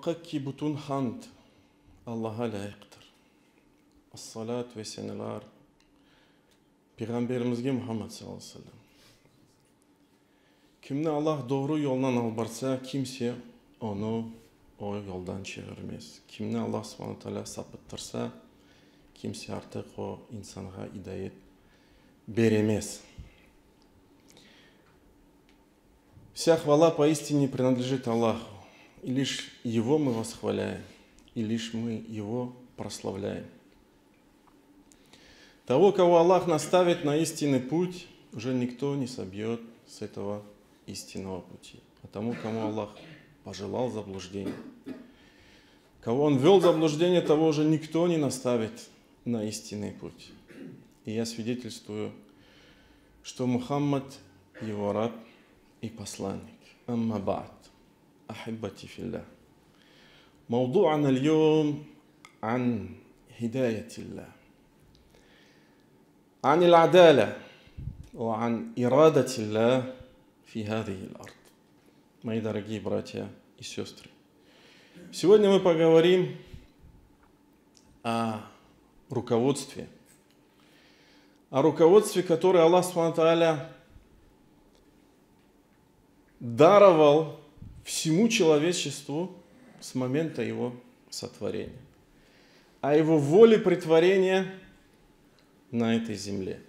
Haqqaqi butun hamd Allah'a layıqdır. As-salat ve seneler Peygamberimizge Muhammed sallallahu aleyhi ve sellem. Kimni Allah doğru yoldan albarsa, kimse onu o yoldan çevirmez. Kimni Allah subhanahu teala sapıttırsa, kimse artık o insana hidayet беремес. Вся хвала поистине принадлежит Аллаху, и лишь Его мы восхваляем, и лишь мы Его прославляем. Того, кого Аллах наставит на истинный путь, уже никто не собьет с этого истинного пути. А тому, кому Аллах пожелал заблуждения, кого Он ввел в заблуждение, того уже никто не наставит на истинный путь. И я свидетельствую, что Мухаммад его раб и посланник. Амма ба'д. Ахиббати филlah. موضوعنا اليوم عن هداية الله. عن العدالة وعن إرادة الله في هذه الأرض. Мои дорогие братья и сестры, сегодня мы поговорим о руководстве, которое Аллах Субхану ва Тааля даровал всему человечеству с момента его сотворения, о его воле претворения на этой земле,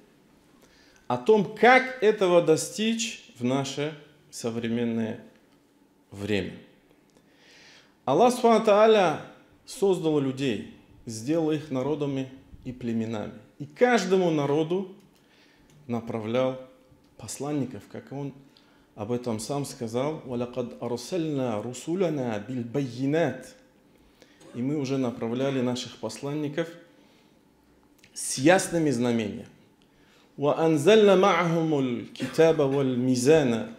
о том, как этого достичь в наше современное время. Аллах Субхану ва Тааля создал людей, сделал их народами и племенами. И каждому народу направлял посланников, как он об этом сам сказал. وَلَقَدْ أَرْسَلْنَا رُسُولَنَا بِالْبَيِّنَاتِ. И мы уже направляли наших посланников с ясными знамениями. وَأَنزَلْنَا مَعَهُمُ الْكِتَابَ وَالْمِيزَانَ.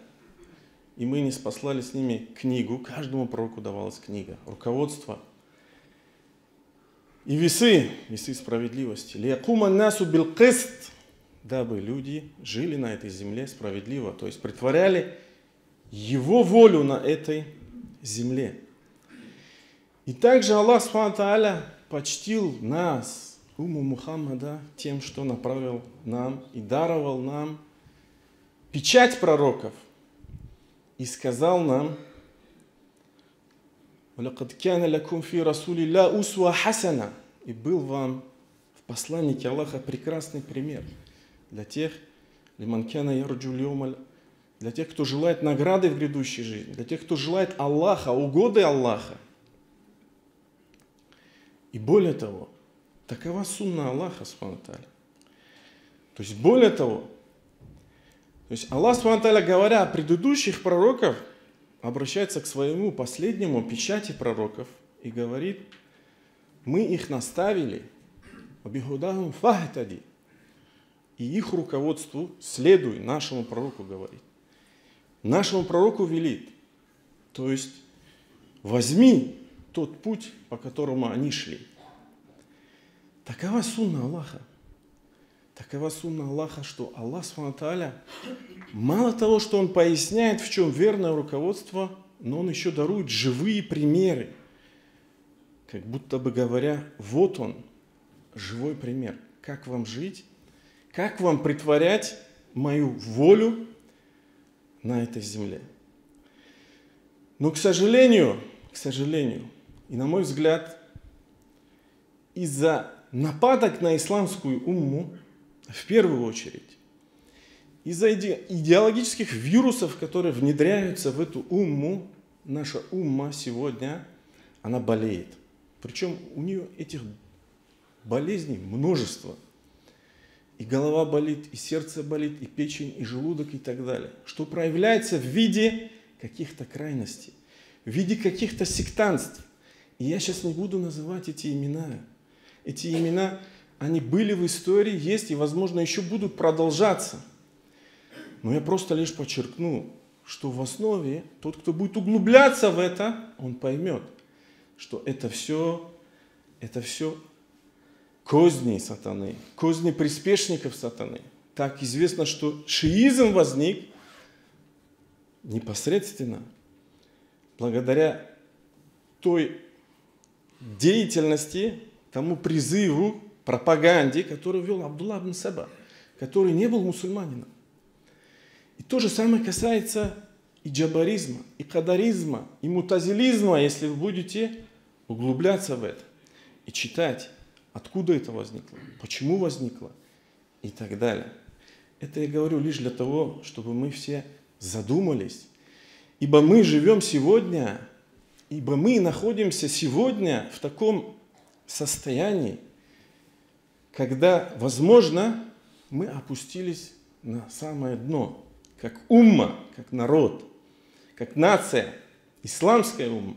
И мы не спаслали с ними книгу. Каждому пророку давалась книга, руководство. И весы справедливости. لِيَقُومَ النَّاسُ بِالْقِسْطِ. Дабы люди жили на этой земле справедливо, то есть претворяли Его волю на этой земле. И также Аллах Субхану ва Тааля почтил нас, умму Мухаммада, тем, что направил нам и даровал нам печать пророков. И сказал нам: وَلَقَدْ كَانَ لَكُمْ فِي رَسُولِ اللَّهِ أُسْوَةٌ حَسَنَةٌ. И был вам в посланнике Аллаха прекрасный пример для тех, لِمَنْ كَانَ يَرْجُو الْيَوْمَ, для тех, кто желает награды в грядущей жизни, для тех, кто желает Аллаха, угоды Аллаха. И более того, такова сунна Аллаха Субхану ва Тааля. То есть более того, Аллах Субхану ва Тааля, говоря о предыдущих пророков, обращается к своему последнему печати пророков и говорит: мы их наставили, وَبِهُدَاهُمْ فَاهْتَدِي. И их руководству следуй, нашему пророку говорит. Нашему пророку велит. То есть возьми тот путь, по которому они шли. Такова сунна Аллаха. Такова сунна Аллаха, что Аллах Субхану ва Тааля, мало того, что Он поясняет, в чем верное руководство, но Он еще дарует живые примеры. Как будто бы говоря: вот он, живой пример. Как вам жить, как вам претворять мою волю на этой земле. Но, к сожалению, и на мой взгляд, из-за нападок на исламскую умму, в первую очередь, из-за идеологических вирусов, которые внедряются в эту умму, наша умма сегодня, она болеет. Причем у нее этих болезней множество. И голова болит, и сердце болит, и печень, и желудок, и так далее. Что проявляется в виде каких-то крайностей, в виде каких-то сектантств. И я сейчас не буду называть эти имена. Эти имена, они были в истории, есть и, возможно, еще будут продолжаться. Но я просто лишь подчеркну, что в основе тот, кто будет углубляться в это, он поймет, что это все козни сатаны, козни приспешников сатаны. Так известно, что шиизм возник непосредственно благодаря той деятельности, тому призыву, пропаганде, который вел Абдулла ибн Саба, который не был мусульманином. И то же самое касается и джабаризма, и кадаризма, и мутазилизма, если вы будете углубляться в это и читать, откуда это возникло, почему возникло и так далее. Это я говорю лишь для того, чтобы мы все задумались, ибо мы живем сегодня, ибо мы находимся сегодня в таком состоянии, когда, возможно, мы опустились на самое дно, как умма, как народ, как нация, исламская умма.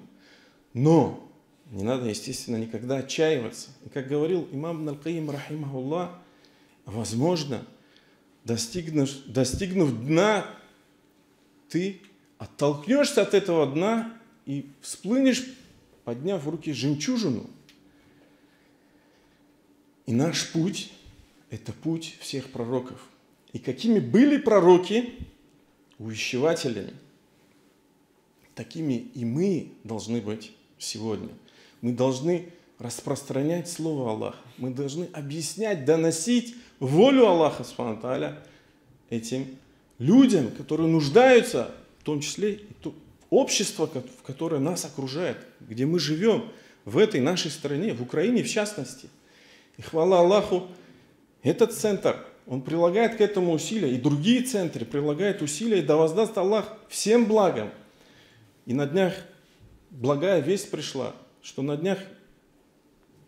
Но не надо, естественно, никогда отчаиваться. И как говорил имам Ибн аль-Кайим, рахимахуллах, возможно, достигнув дна, ты оттолкнешься от этого дна и всплынешь, подняв в руки жемчужину. И наш путь – это путь всех пророков. И какими были пророки, увещевателями, такими и мы должны быть сегодня. Мы должны распространять Слово Аллаха. Мы должны объяснять, доносить волю Аллаха Субхану ва Тааля этим людям, которые нуждаются, в том числе и общество, в которое нас окружает, где мы живем, в этой нашей стране, в Украине в частности. И хвала Аллаху, этот центр, он прилагает к этому усилия, и другие центры прилагают усилия, и да воздаст Аллах всем благом. И на днях благая весть пришла, что на днях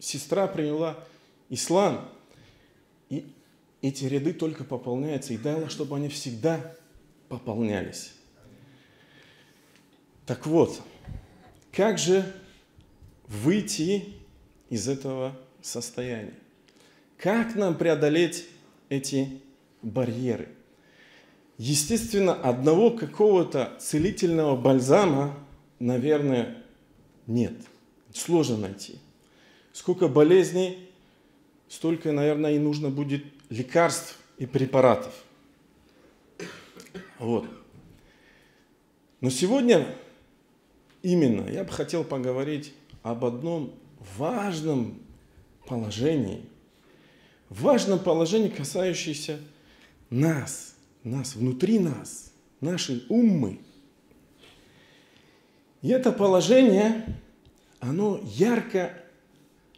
сестра приняла ислам, и эти ряды только пополняются, и дай Аллах, чтобы они всегда пополнялись. Так вот, как же выйти из этого состояния? Как нам преодолеть эти барьеры? Естественно, одного какого-то целительного бальзама, наверное, нет. Сложно найти. Сколько болезней, столько, наверное, и нужно будет лекарств и препаратов. Вот. Но сегодня именно я бы хотел поговорить об одном важном положении, касающееся нас, внутри нас, нашей уммы. И это положение, оно ярко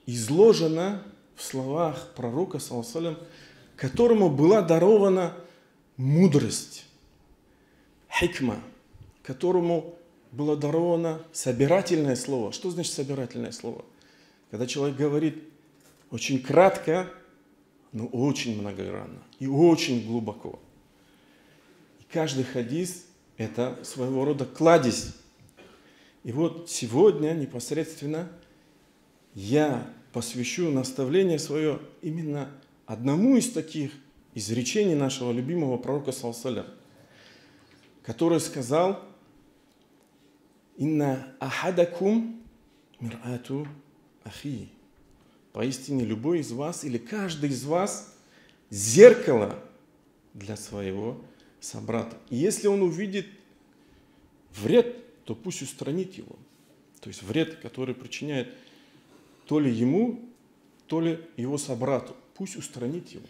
изложено в словах пророка, саллаллаху алейхи ва саллям, которому была дарована мудрость, хикма, которому было даровано собирательное слово. Что значит собирательное слово? Когда человек говорит очень кратко, но очень многогранно и очень глубоко. И каждый хадис – это своего рода кладезь. И вот сегодня непосредственно я посвящу наставление свое именно одному из таких изречений нашего любимого пророка, саллаллаху алейхи ва саллям, который сказал: «Инна ахадакум мир'ату ахи». Поистине любой из вас или каждый из вас зеркало для своего собрата. И если он увидит вред, то пусть устранит его. То есть вред, который причиняет то ли ему, то ли его собрату. Пусть устранит его.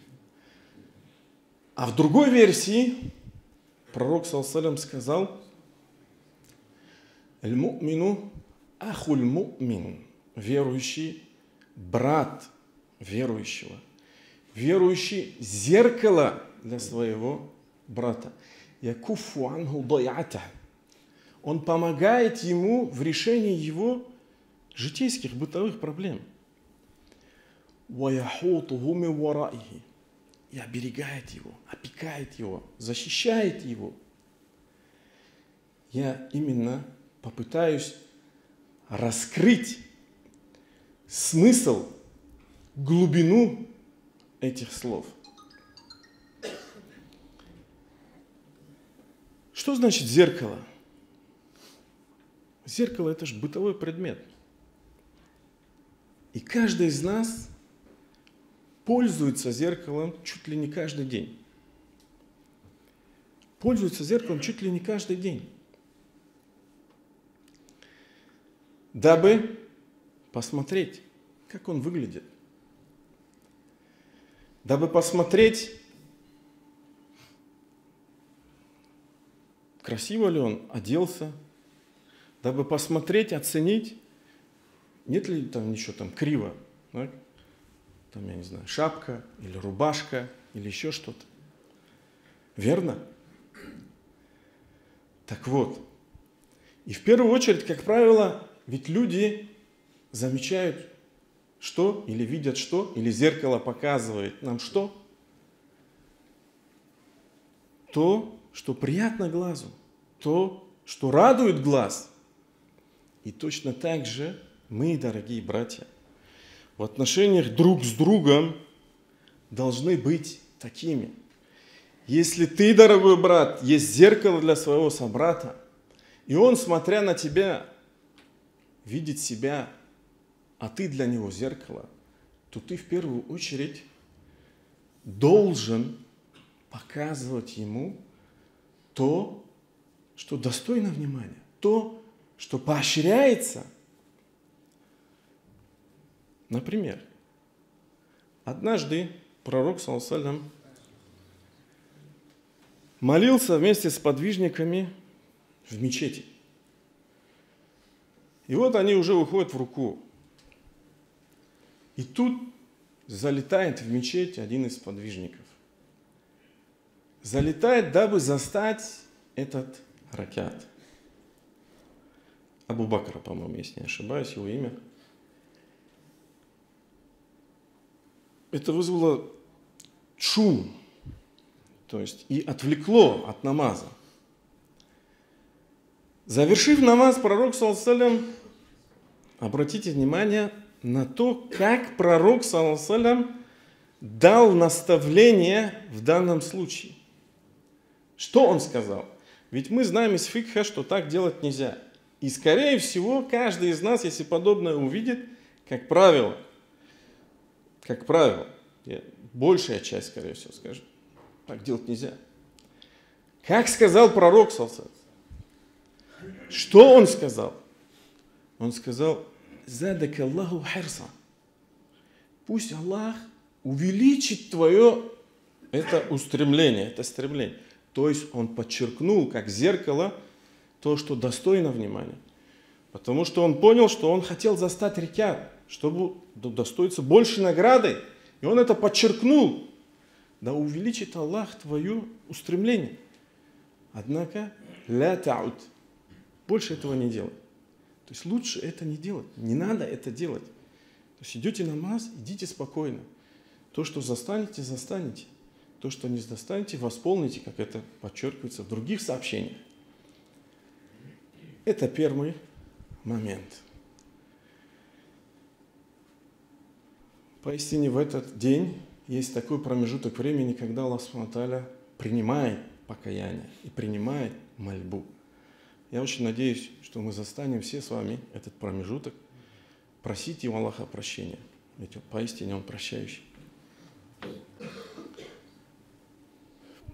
А в другой версии пророк, саллаллаху алейхи ва саллям, сказал: «Аль-му'мину ахуль му'мин». Верующий брат верующего. Верующий зеркало для своего брата. Якуфу анху дайата. Он помогает ему в решении его житейских, бытовых проблем. Ваяхутуху мин вараихи. И оберегает его, опекает его, защищает его. Я именно попытаюсь раскрыть смысл, глубину этих слов. Что значит зеркало? Зеркало – это же бытовой предмет. И каждый из нас пользуется зеркалом чуть ли не каждый день. Пользуется зеркалом чуть ли не каждый день. дабы посмотреть, как он выглядит. Дабы посмотреть, красиво ли он оделся, дабы посмотреть, оценить, нет ли там ничего там криво, да? Там, я не знаю, шапка или рубашка или еще что-то. Верно? Так вот, и в первую очередь, как правило, ведь люди замечают что, или видят что, или зеркало показывает нам что? То, что приятно глазу, то, что радует глаз. И точно так же мы, дорогие братья, в отношениях друг с другом должны быть такими. Если ты, дорогой брат, есть зеркало для своего собрата, и он, смотря на тебя, видит себя, а ты для него зеркало, то ты в первую очередь должен показывать ему то, что достойно внимания, то, что поощряется. Например, однажды пророк, саллаллаху алейхи ва саллям, молился вместе с подвижниками в мечети. И вот они уже уходят в руку. И тут залетает в мечеть один из подвижников. Залетает, дабы застать этот ракят. Абу Бакр, по-моему, если не ошибаюсь, его имя. Это вызвало шум, то есть и отвлекло от намаза. Завершив намаз, пророк, саллаллаху алейхи ва саллям, обратите внимание на то, как пророк, саллаллаху алейхи ва саллям, дал наставление в данном случае. Что он сказал? Ведь мы знаем из фикха, что так делать нельзя. И, скорее всего, каждый из нас, если подобное увидит, как правило, большая часть, скорее всего, скажет, так делать нельзя. Как сказал пророк, саллаллаху алейхи ва саллям? Что он сказал? Он сказал: «Задака Аллаху хирса». Пусть Аллах увеличит твое это устремление, это стремление. То есть он подчеркнул, как зеркало, то, что достойно внимания. Потому что он понял, что он хотел застать ракят, чтобы удостоиться большей награды. И он это подчеркнул. Да увеличит Аллах твое устремление. Однако, ля та'уд. Больше этого не делай. То есть лучше это не делать. Не надо это делать. То есть идете на намаз, идите спокойно. То, что застанете, застанете. То, что не застанете, восполните, как это подчеркивается в других сообщениях. Это первый момент. Поистине в этот день есть такой промежуток времени, когда Аллах Субхану ва Тааля принимает покаяние и принимает мольбу. Я очень надеюсь, что мы застанем все с вами этот промежуток. Просите у Аллаха прощения, ведь поистине Он прощающий.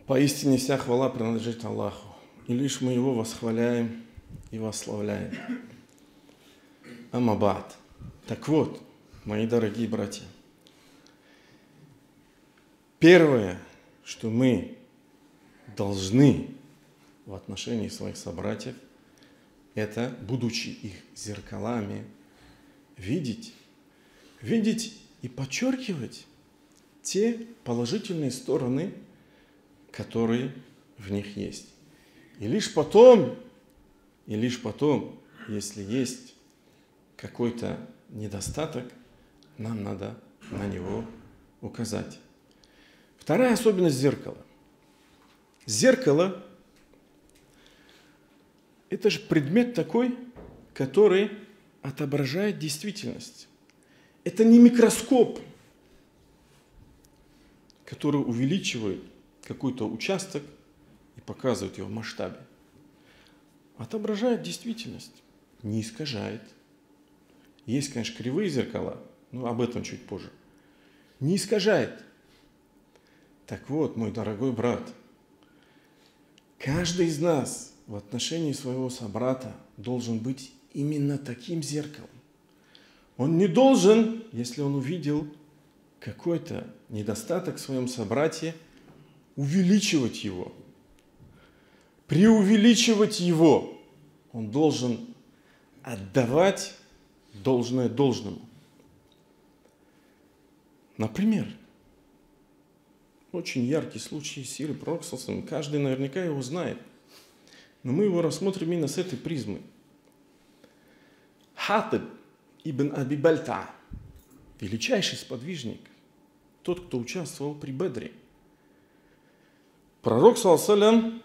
Поистине вся хвала принадлежит Аллаху, и лишь мы Его восхваляем и восславляем. Амабад. Так вот, мои дорогие братья, первое, что мы должны в отношении своих собратьев, это, будучи их зеркалами, видеть и подчеркивать те положительные стороны, которые в них есть. И лишь потом, если есть какой-то недостаток, нам надо на него указать. Вторая особенность зеркала. Зеркало – это же предмет такой, который отображает действительность. Это не микроскоп, который увеличивает какой-то участок и показывает его в масштабе. Отображает действительность, не искажает. Есть, конечно, кривые зеркала, но об этом чуть позже. Не искажает. Так вот, мой дорогой брат, каждый из нас в отношении своего собрата должен быть именно таким зеркалом. Он не должен, если он увидел какой-то недостаток в своем собрате, увеличивать его, преувеличивать его. Он должен отдавать должное должному. Например, очень яркий случай сиры пророка, каждый наверняка его знает, но мы его рассмотрим именно с этой призмы. Хатиб ибн Аби Бальта, величайший сподвижник, тот, кто участвовал при Бедре. Пророк, саллаллаху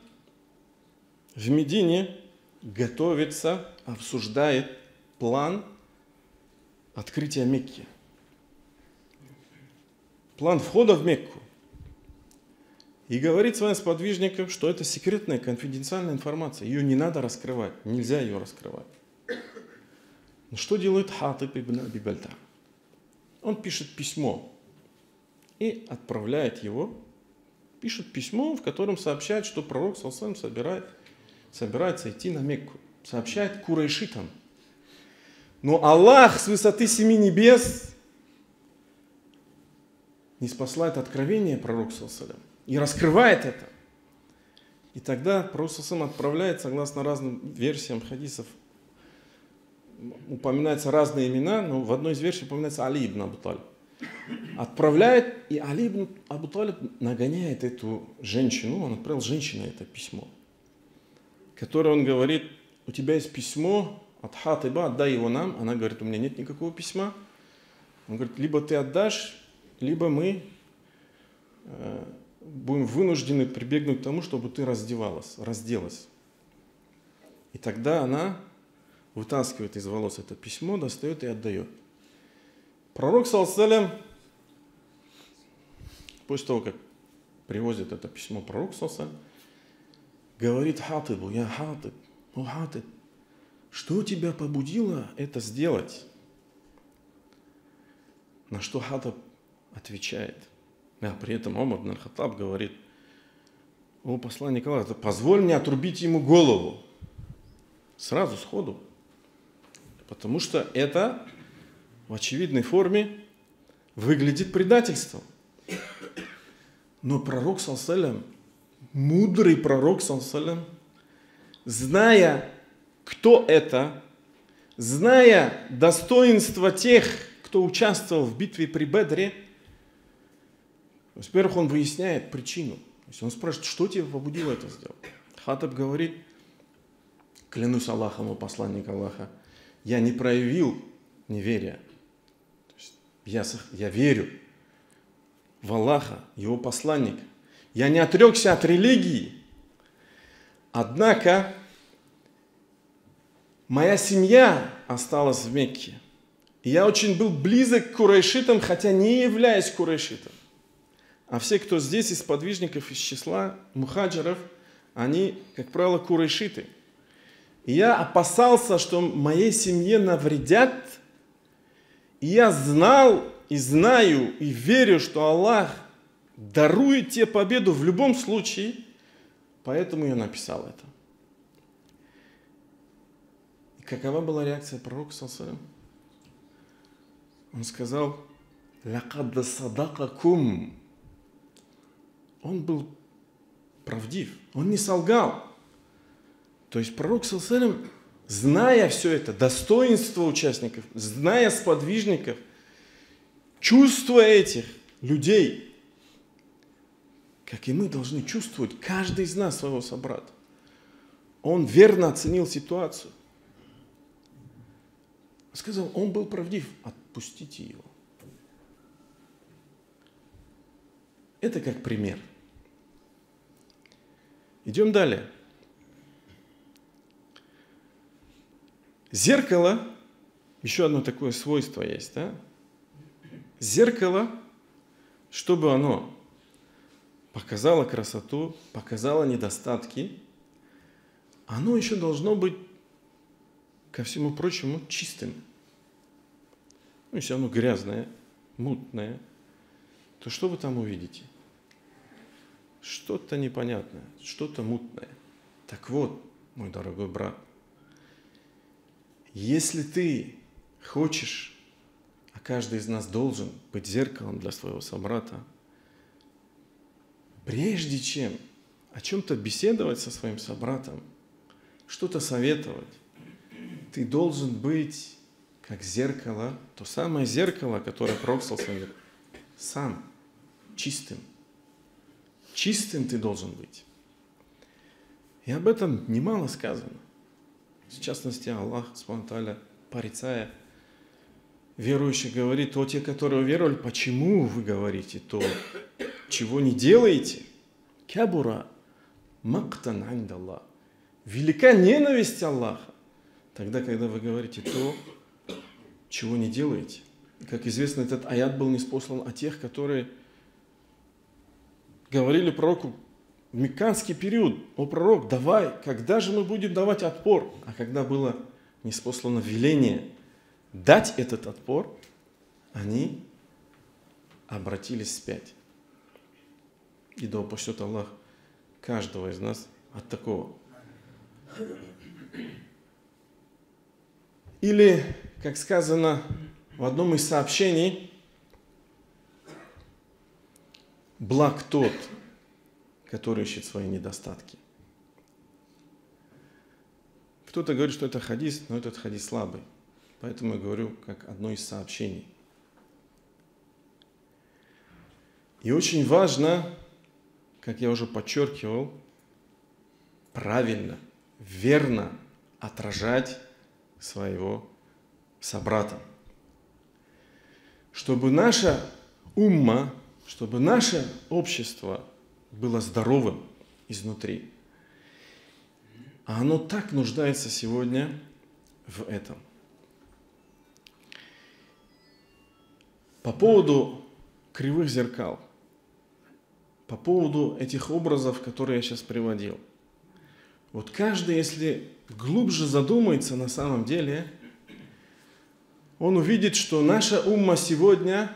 в Медине готовится, обсуждает план открытия Мекки. План входа в Мекку. И говорит своим сподвижникам, что это секретная, конфиденциальная информация. Ее не надо раскрывать, нельзя ее раскрывать. Но что делает Хатиб ибн Аби Бальта? Он пишет письмо и отправляет его. Пишет письмо, в котором сообщает, что пророк саллаллаху собирается идти на Мекку. Сообщает курайшитам. Но Аллах с высоты 7 небес не спаслает откровение пророку саллаллаху и раскрывает это. И тогда пророк саллаллаху отправляет, согласно разным версиям хадисов, упоминаются разные имена, но в одной из версий упоминается Али ибн Абу Талиб. Отправляет, и Али ибн Абу Талиб нагоняет эту женщину, он отправил женщине это письмо, которое он говорит: у тебя есть письмо от Хатиба, отдай его нам. Она говорит: у меня нет никакого письма. Он говорит: либо ты отдашь, либо мы будем вынуждены прибегнуть к тому, чтобы ты разделась. И тогда она вытаскивает из волос это письмо, достает и отдает. Пророк, саллаллаху, после того, как привозит это письмо пророк, саллаллаху, говорит Хатибу: я Хатиб, о Хатиб, что тебя побудило это сделать? На что Хатиб отвечает. А при этом Омар ибн аль-Хаттаб говорит: о посланник Аллаха, позволь мне отрубить ему голову. Сразу, сходу. Потому что это в очевидной форме выглядит предательством. Но пророк, саллаллаху, мудрый пророк, саллаллаху, зная, кто это, зная достоинство тех, кто участвовал в битве при Бедре, во-первых, он выясняет причину. То есть он спрашивает: что тебя побудило это сделать? Хатиб говорит: клянусь Аллахом, о посланник Аллаха, я не проявил неверия. То есть я верю в Аллаха, его посланника. Я не отрекся от религии. Однако моя семья осталась в Мекке. И я очень был близок к курайшитам, хотя не являюсь курайшитом. А все, кто здесь из подвижников, из числа мухаджиров, они, как правило, курайшиты. И я опасался, что моей семье навредят. И я знал и знаю, и верю, что Аллах дарует тебе победу в любом случае. Поэтому я написал это. И какова была реакция пророка, саллаллаху? Он сказал: «Лакад садакакум». Он был правдив, он не солгал. То есть пророк, саллаллаху, зная все это, достоинство участников, зная сподвижников, чувствуя этих людей, как и мы должны чувствовать, каждый из нас своего собрата, он верно оценил ситуацию. Сказал: он был правдив, отпустите его. Это как пример. Идем далее. Зеркало, еще одно такое свойство есть, да? Зеркало, чтобы оно показало красоту, показало недостатки, оно еще должно быть, ко всему прочему, чистым. Ну, если оно грязное, мутное, то что вы там увидите? Что-то непонятное, что-то мутное. Так вот, мой дорогой брат, Если ты хочешь, а каждый из нас должен быть зеркалом для своего собрата, прежде чем о чем-то беседовать со своим собратом, что-то советовать, ты должен быть как зеркало, то самое зеркало, которое Пророк говорит, сам чистым. Чистым ты должен быть. И об этом немало сказано. В частности, Аллах, Субхану порицая верующих, говорит: то те, которые уверовали, почему вы говорите то, чего не делаете? Кабура мактан индаллах. Велика ненависть Аллаха. Тогда, когда вы говорите то, чего не делаете. И, как известно, этот аят был ниспослан о тех, которые говорили пророку в мекканский период: о пророк, давай, когда же мы будем давать отпор? А когда было ниспослано веление дать этот отпор, они обратились вспять. И да упасет Аллах каждого из нас от такого. Или, как сказано в одном из сообщений, благ тот, который ищет свои недостатки. Кто-то говорит, что это хадис, но этот хадис слабый. Поэтому я говорю, как одно из сообщений. И очень важно, как я уже подчеркивал, правильно, верно отражать своего собрата. Чтобы наша умма, чтобы наше общество было здоровым изнутри. А оно так нуждается сегодня в этом. По поводу кривых зеркал, по поводу этих образов, которые я сейчас приводил. Вот каждый, если глубже задумается на самом деле, он увидит, что наша умма сегодня,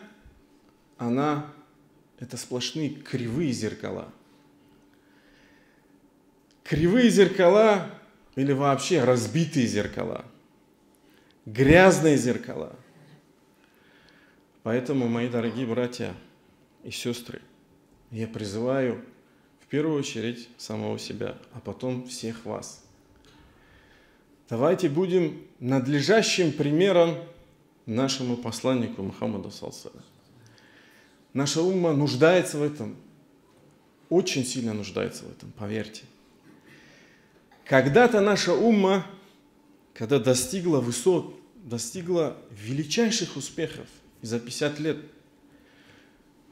это сплошные кривые зеркала. Кривые зеркала или вообще разбитые зеркала. Грязные зеркала. Поэтому, мои дорогие братья и сестры, я призываю в первую очередь самого себя, а потом всех вас. Давайте будем надлежащим примером нашему посланнику Мухаммаду ﷺ. Наша умма нуждается в этом, очень сильно нуждается в этом, поверьте. Когда-то наша умма, когда достигла высот, достигла величайших успехов, и за 50 лет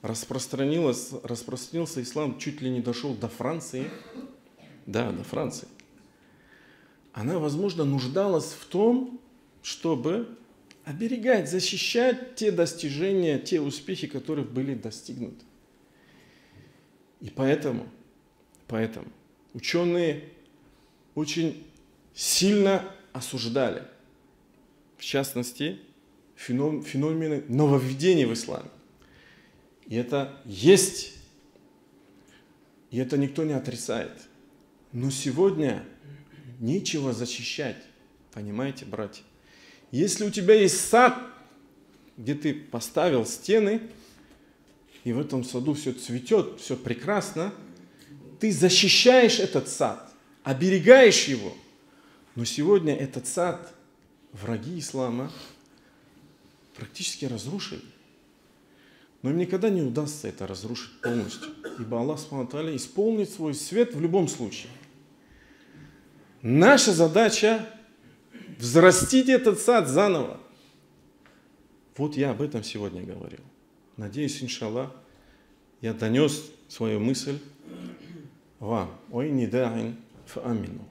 распространился ислам, чуть ли не дошел до Франции, да, до Франции. Она, возможно, нуждалась в том, чтобы оберегать, защищать те достижения, те успехи, которые были достигнуты. И поэтому ученые очень сильно осуждали, в частности, феномены нововведений в исламе. И это есть, и это никто не отрицает. Но сегодня нечего защищать, понимаете, братья? Если у тебя есть сад, где ты поставил стены, и в этом саду все цветет, все прекрасно, ты защищаешь этот сад, оберегаешь его. Но сегодня этот сад враги ислама практически разрушили. Но им никогда не удастся это разрушить полностью, ибо Аллах Субхану ва Тааля исполнит свой свет в любом случае. Наша задача — взрастить этот сад заново. Вот я об этом сегодня говорил. Надеюсь, иншаллах, я донес свою мысль вам. Ой, не да'ин фа амину.